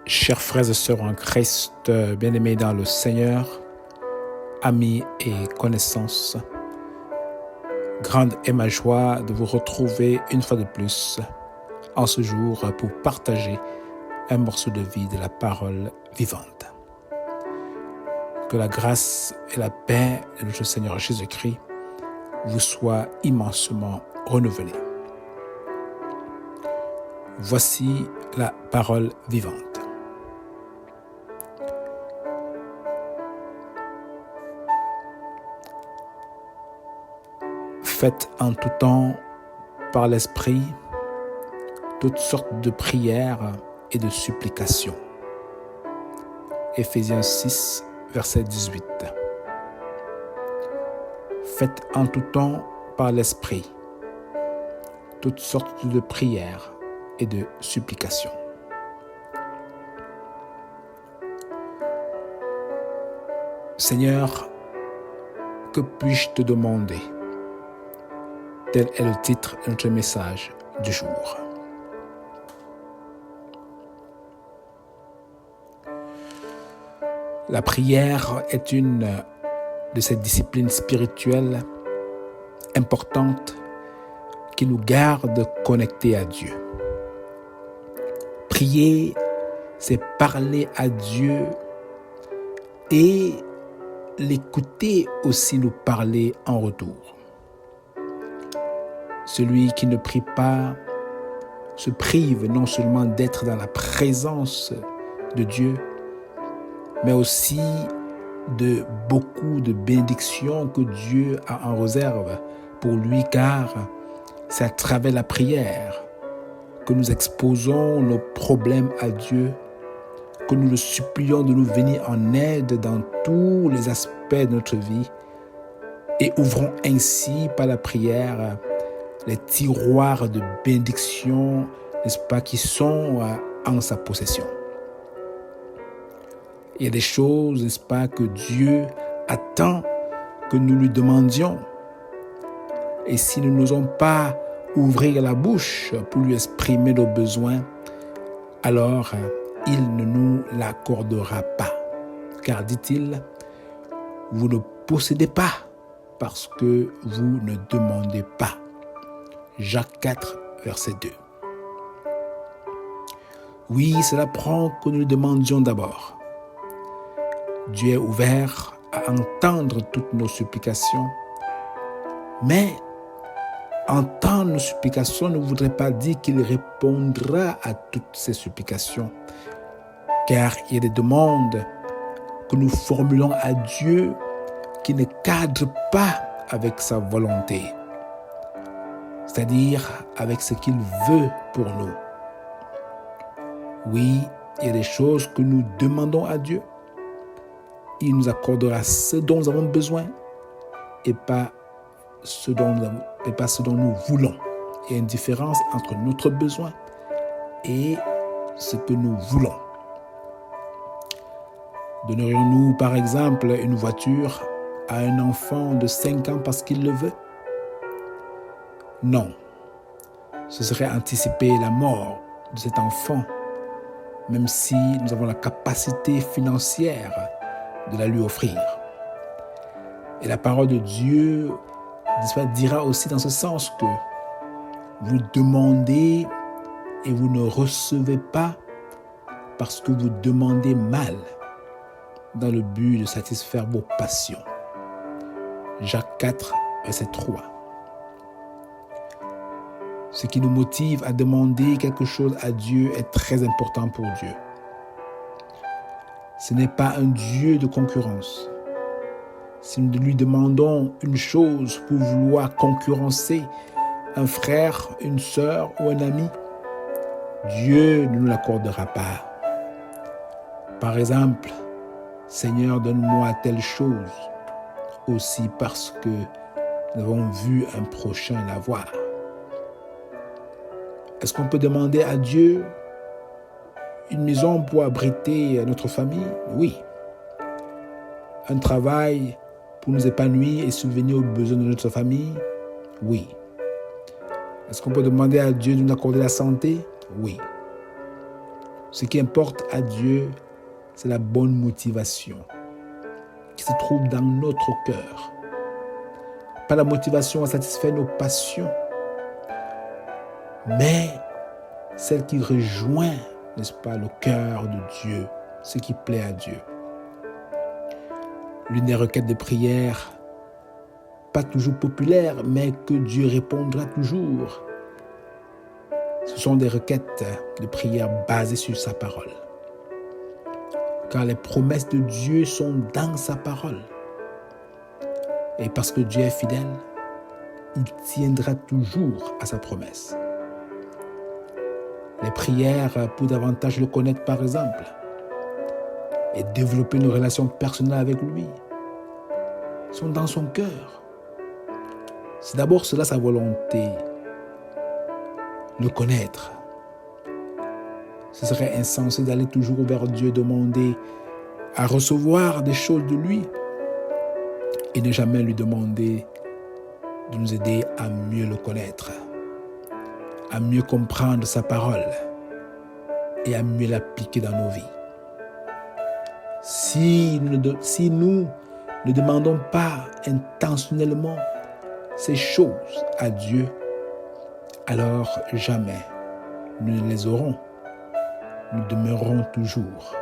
Chers frères et sœurs en Christ, bien-aimés dans le Seigneur, amis et connaissances, grande est ma joie de vous retrouver une fois de plus en ce jour pour partager un morceau de vie de la parole vivante. Que la grâce et la paix de notre Seigneur Jésus-Christ vous soient immensément renouvelées. Voici la parole vivante. Faites en tout temps par l'Esprit toutes sortes de prières et de supplications. Éphésiens 6, verset 18. Faites en tout temps par l'Esprit toutes sortes de prières et de supplications. Seigneur, que puis-je te demander? Tel est le titre de notre message du jour. La prière est une de ces disciplines spirituelles importantes qui nous garde connectés à Dieu. Prier, c'est parler à Dieu et l'écouter aussi nous parler en retour. Celui qui ne prie pas se prive non seulement d'être dans la présence de Dieu, mais aussi de beaucoup de bénédictions que Dieu a en réserve pour lui, car c'est à travers la prière que nous exposons nos problèmes à Dieu, que nous le supplions de nous venir en aide dans tous les aspects de notre vie et ouvrons ainsi par la prière les tiroirs de bénédiction, n'est-ce pas, qui sont en sa possession. Il y a des choses, n'est-ce pas, que Dieu attend que nous lui demandions. Et si nous n'osons pas ouvrir la bouche pour lui exprimer nos besoins, alors il ne nous l'accordera pas. Car, dit-il, vous ne possédez pas parce que vous ne demandez pas. Jacques 4, verset 2. Oui, cela prend que nous le demandions d'abord. Dieu est ouvert à entendre toutes nos supplications, mais entendre nos supplications ne voudrait pas dire qu'il répondra à toutes ces supplications, car il y a des demandes que nous formulons à Dieu qui ne cadrent pas avec sa volonté, c'est-à-dire avec ce qu'il veut pour nous. Oui, il y a des choses que nous demandons à Dieu. Il nous accordera ce dont nous avons besoin et pas ce dont nous voulons. Il y a une différence entre notre besoin et ce que nous voulons. Donnerions-nous par exemple une voiture à un enfant de 5 ans parce qu'il le veut? Non. Ce serait anticiper la mort de cet enfant, même si nous avons la capacité financière de la lui offrir. Et la parole de Dieu dira aussi dans ce sens que vous demandez et vous ne recevez pas parce que vous demandez mal dans le but de satisfaire vos passions. Jacques 4, verset 3. Ce qui nous motive à demander quelque chose à Dieu est très important pour Dieu. Ce n'est pas un Dieu de concurrence. Si nous lui demandons une chose pour vouloir concurrencer un frère, une sœur ou un ami, Dieu ne nous l'accordera pas. Par exemple, Seigneur, donne-moi telle chose, aussi parce que nous avons vu un prochain l'avoir. Est-ce qu'on peut demander à Dieu une maison pour abriter notre famille? Oui. Un travail pour nous épanouir et subvenir aux besoins de notre famille? Oui. Est-ce qu'on peut demander à Dieu de nous accorder la santé? Oui. Ce qui importe à Dieu, c'est la bonne motivation qui se trouve dans notre cœur. Pas la motivation à satisfaire nos passions, mais celle qui rejoint, n'est-ce pas, le cœur de Dieu, ce qui plaît à Dieu. L'une des requêtes de prière, pas toujours populaire, mais que Dieu répondra toujours. Ce sont des requêtes de prière basées sur sa parole. Car les promesses de Dieu sont dans sa parole. Et parce que Dieu est fidèle, il tiendra toujours à sa promesse. Les prières pour davantage le connaître, par exemple, et développer une relation personnelle avec lui, sont dans son cœur. C'est d'abord cela sa volonté, le connaître. Ce serait insensé d'aller toujours vers Dieu demander à recevoir des choses de lui et ne jamais lui demander de nous aider à mieux le connaître, à mieux comprendre sa parole et à mieux l'appliquer dans nos vies. Si nous ne demandons pas intentionnellement ces choses à Dieu, alors jamais nous ne les aurons. Nous demeurerons toujours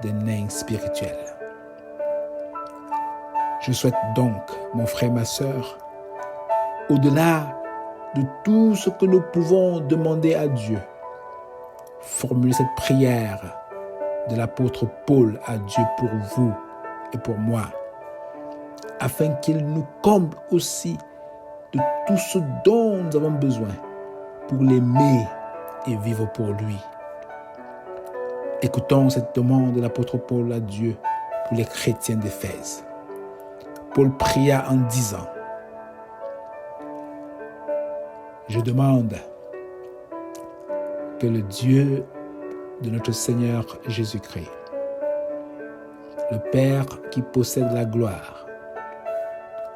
des nains spirituels. Je souhaite donc, mon frère, ma sœur, au-delà de tout ce que nous pouvons demander à Dieu, formuler cette prière de l'apôtre Paul à Dieu pour vous et pour moi, afin qu'il nous comble aussi de tout ce dont nous avons besoin pour l'aimer et vivre pour lui. Écoutons cette demande de l'apôtre Paul à Dieu pour les chrétiens d'Éphèse. Paul pria en disant: je demande que le Dieu de notre Seigneur Jésus-Christ, le Père qui possède la gloire,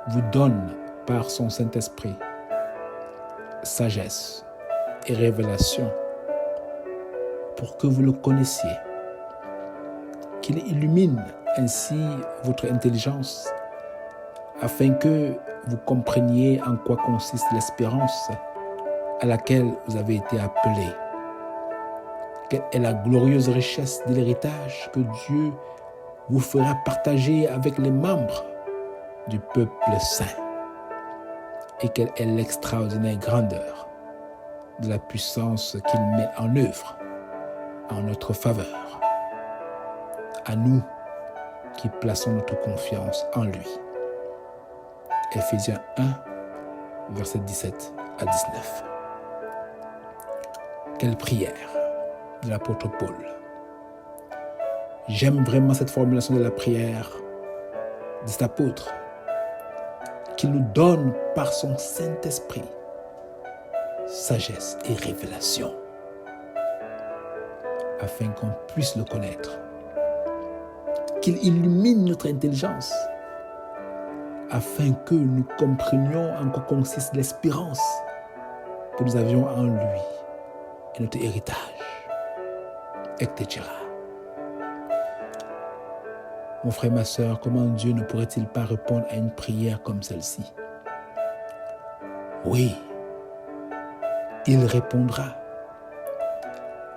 vous donne par son Saint-Esprit sagesse et révélation pour que vous le connaissiez, qu'il illumine ainsi votre intelligence afin que vous compreniez en quoi consiste l'espérance à laquelle vous avez été appelés. Quelle est la glorieuse richesse de l'héritage que Dieu vous fera partager avec les membres du peuple saint, et quelle est l'extraordinaire grandeur de la puissance qu'il met en œuvre en notre faveur, à nous qui plaçons notre confiance en lui. Éphésiens 1, versets 17 à 19. Quelle prière de l'apôtre Paul. J'aime vraiment cette formulation de la prière de cet apôtre qui nous donne par son Saint-Esprit sagesse et révélation afin qu'on puisse le connaître, qu'il illumine notre intelligence afin que nous comprenions en quoi consiste l'espérance que nous avions en lui et notre héritage, etc. Mon frère, ma sœur, comment Dieu ne pourrait-il pas répondre à une prière comme celle-ci? Oui, il répondra.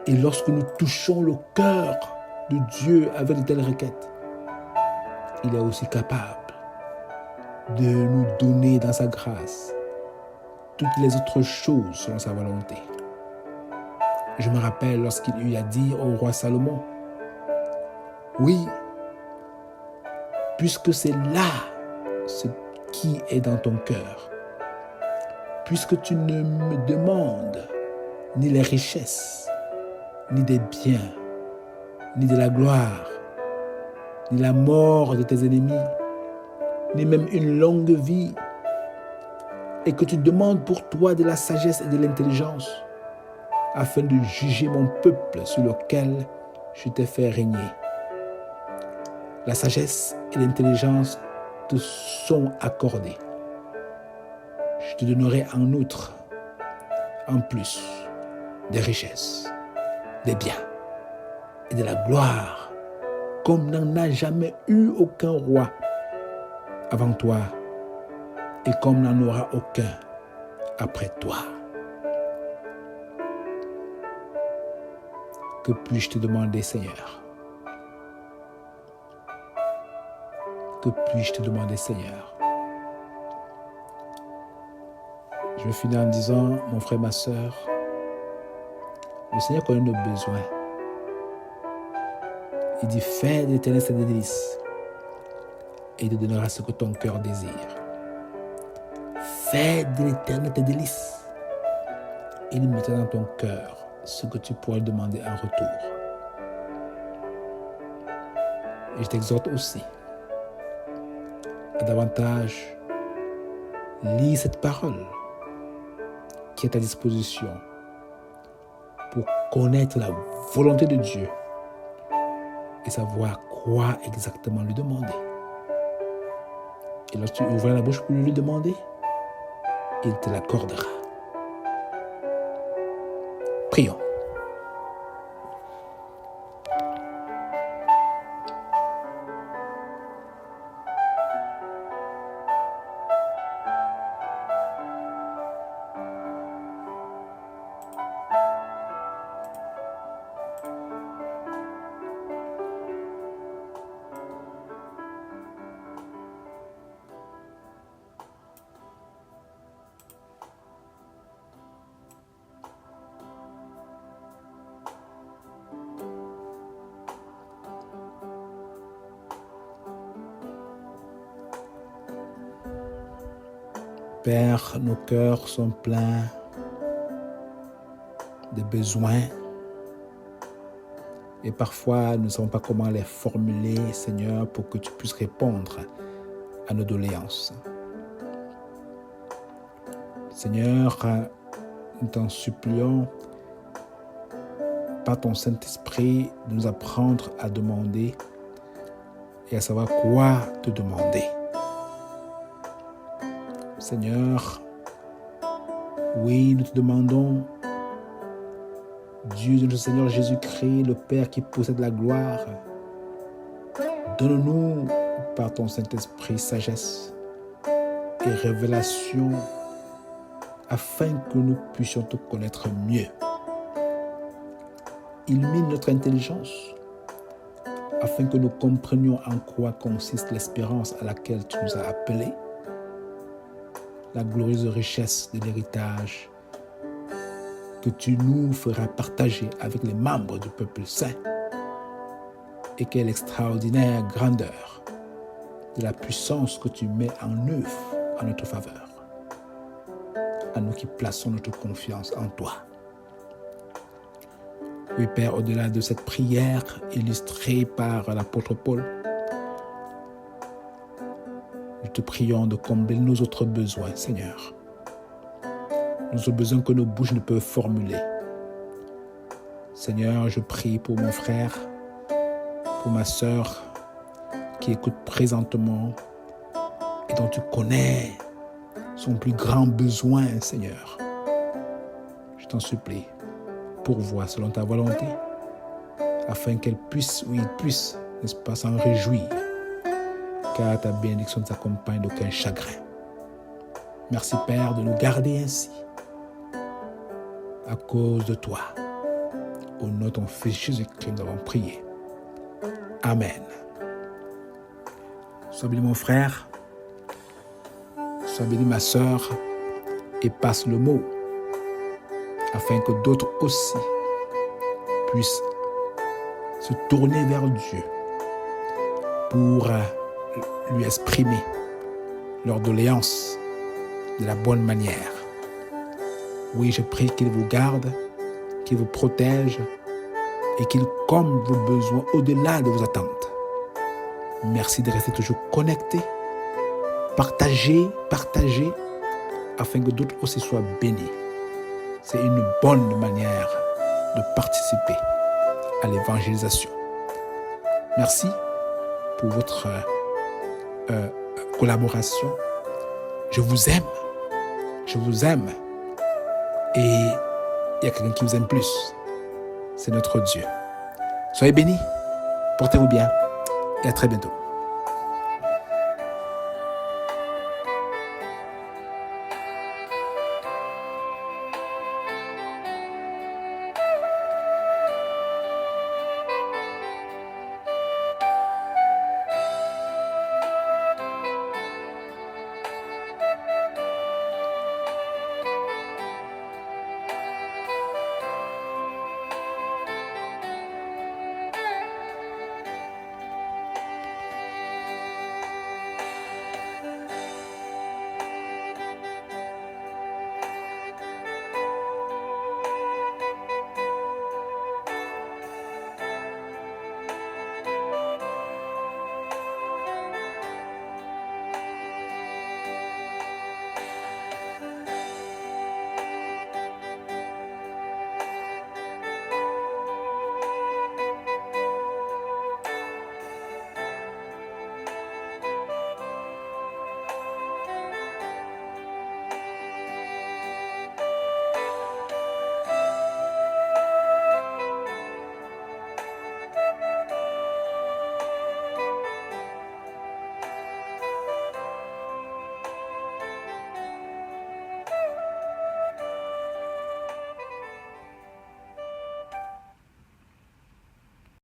Et lorsque nous touchons le cœur de Dieu avec de telles requêtes, il est aussi capable de nous donner dans sa grâce toutes les autres choses selon sa volonté. Je me rappelle lorsqu'il lui a dit au roi Salomon: oui, puisque c'est là ce qui est dans ton cœur, puisque tu ne me demandes ni les richesses, ni des biens, ni de la gloire, ni la mort de tes ennemis, ni même une longue vie, et que tu demandes pour toi de la sagesse et de l'intelligence, afin de juger mon peuple sur lequel je t'ai fait régner. La sagesse et l'intelligence te sont accordées. Je te donnerai en outre, en plus, des richesses, des biens, et de la gloire, comme n'en a jamais eu aucun roi avant toi, et comme n'en aura aucun après toi. Que puis-je te demander, Seigneur? Que puis-je te demander, Seigneur? Je vais finir en disant, mon frère, ma soeur, le Seigneur connaît nos besoins. Il dit, fais de l'Éternel tes délices et il te donnera ce que ton cœur désire. Fais de l'Éternel tes délices et il mettra dans ton cœur ce que tu pourrais demander en retour. Et je t'exhorte aussi à davantage lire cette parole qui est à disposition pour connaître la volonté de Dieu et savoir quoi exactement lui demander. Et lorsque tu ouvres la bouche pour lui demander, il te l'accordera. Prions. Père, nos cœurs sont pleins de besoins et parfois nous ne savons pas comment les formuler, Seigneur, pour que tu puisses répondre à nos doléances. Seigneur, nous t'en supplions, par ton Saint-Esprit, de nous apprendre à demander et à savoir quoi te demander. Seigneur, oui, nous te demandons, Dieu de notre Seigneur Jésus-Christ, le Père qui possède la gloire, donne-nous par ton Saint-Esprit sagesse et révélation afin que nous puissions te connaître mieux. Illumine notre intelligence afin que nous comprenions en quoi consiste l'espérance à laquelle tu nous as appelés, la glorieuse richesse de l'héritage que tu nous feras partager avec les membres du peuple saint et quelle extraordinaire grandeur de la puissance que tu mets en œuvre en notre faveur, à nous qui plaçons notre confiance en toi. Oui, Père, au-delà de cette prière illustrée par l'apôtre Paul, nous te prions de combler nos autres besoins, Seigneur. Nos autres besoins que nos bouches ne peuvent formuler. Seigneur, je prie pour mon frère, pour ma sœur qui écoute présentement et dont tu connais son plus grand besoin, Seigneur. Je t'en supplie, pourvois selon ta volonté, afin qu'elle puisse ou il puisse, n'est-ce pas, s'en réjouir, car ta bénédiction ne s'accompagne d'aucun chagrin. Merci, Père, de nous garder ainsi, à cause de toi. Au nom de ton Fils Jésus-Christ, nous avons prié. Amen. Sois béni, mon frère, sois béni, ma sœur, et passe le mot, afin que d'autres aussi puissent se tourner vers Dieu pour lui exprimer leurs doléances de la bonne manière. Oui, je prie qu'il vous garde, qu'il vous protège et qu'il comble vos besoins au-delà de vos attentes. Merci de rester toujours connectés. Partagez, afin que d'autres aussi soient bénis. C'est une bonne manière de participer à l'évangélisation. Merci pour votre collaboration. Je vous aime. Et il y a quelqu'un qui vous aime plus. C'est notre Dieu. Soyez bénis, portez-vous bien et à très bientôt.